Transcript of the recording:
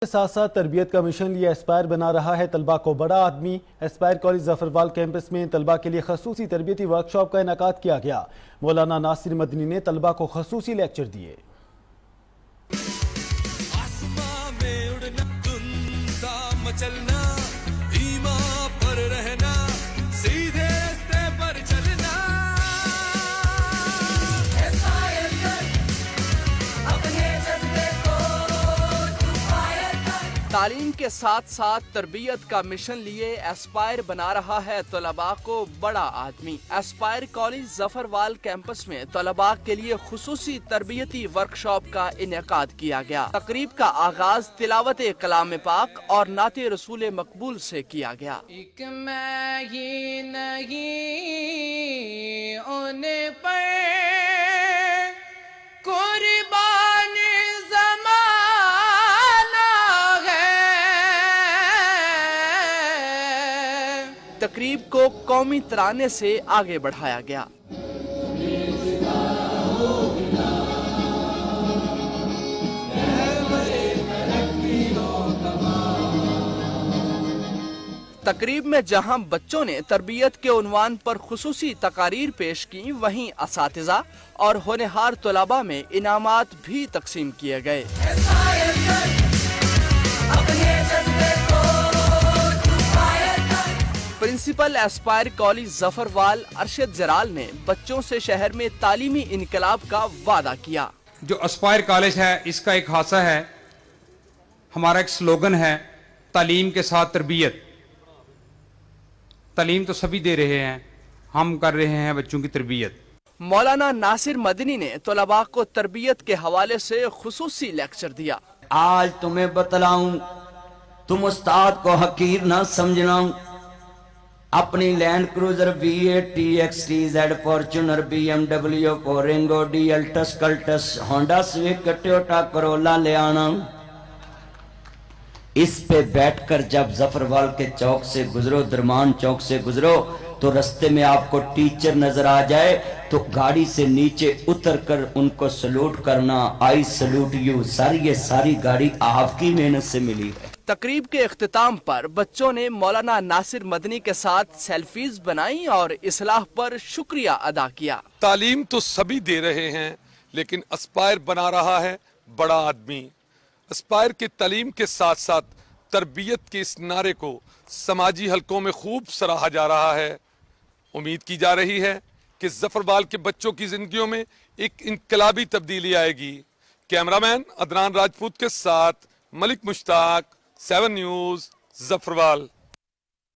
के साथ साथ तरबियत का मिशन लिए एस्पायर बना रहा है तलबा को बड़ा आदमी। एस्पायर कॉलेज जफरवाल कैंपस में तलबा के लिए खसूसी तरबियती वर्कशॉप का इनेकाद किया गया। मौलाना नासिर मदनी ने तलबा को खसूसी लेक्चर दिए। तालीम के साथ साथ तरबियत का मिशन लिए एस्पायर बना रहा है तलबा को बड़ा आदमी। एस्पायर कॉलेज जफरवाल कैंपस में तलबा के लिए खुसूसी तरबियती वर्कशॉप का इनेकाद किया गया। तकरीब का आगाज तिलावत कलाम पाक और नाते रसूल मकबूल से किया गया। एक मैं ही नहीं होने पर कुर्बान तकरीब को कौमी तराने से आगे बढ़ाया गया। तकरीब में जहां बच्चों ने तरबियत के उन्वान पर खुसूसी तकारीर पेश की, वहीं असातिज़ा और होनहार तलबा में इनामात भी तकसीम किए गए। Principal Aspire college Zafarwal Arshad Jaral ने बच्चों से शहर में तालीमी इनकलाब का वादा किया। जो एस्पायर कॉलेज है इसका एक खासा है, हमारा एक स्लोगन है तालीम के साथ तरबियत। तालीम तो सभी दे रहे हैं, हम कर रहे हैं बच्चों की तरबियत। मौलाना नासिर मदनी ने तलबा को तरबियत के हवाले से खुसूसी लेक्चर दिया। आज तुम्हें बतलाऊं, तुम उस्ताद को हकीर ना समझना। अपनी Land Cruiser V8 TXT Z Fortuner BMW कोरेंगो DL टस्कल्टस होंडा स्विफ्ट टोयोटा करोला ले आना। इस पे बैठकर जब जफरवाल के चौक से गुजरो, दरमान चौक से गुजरो, तो रास्ते में आपको टीचर नजर आ जाए तो गाड़ी से नीचे उतरकर उनको सलूट करना। आई सलूट यू सर, ये सारी गाड़ी आपकी मेहनत से मिली है। तकरीब के इख्तिताम पर बच्चों ने मौलाना नासिर मदनी के साथ सेल्फीज बनाई और इस्लाह पर शुक्रिया अदा किया। तालीम तो सभी दे रहे हैं, लेकिन एस्पायर बना रहा है बड़ा आदमी। एस्पायर की तालीम के साथ साथ तरबियत के इस नारे को समाजी हलकों में खूब सराहा जा रहा है। उम्मीद की जा रही है कि जफरवाल के बच्चों की जिंदगियों में एक इनकलाबी तब्दीली आएगी। कैमरामैन अदनान राजपूत के साथ मलिक मुश्ताक, 7 न्यूज़, जफरवाल।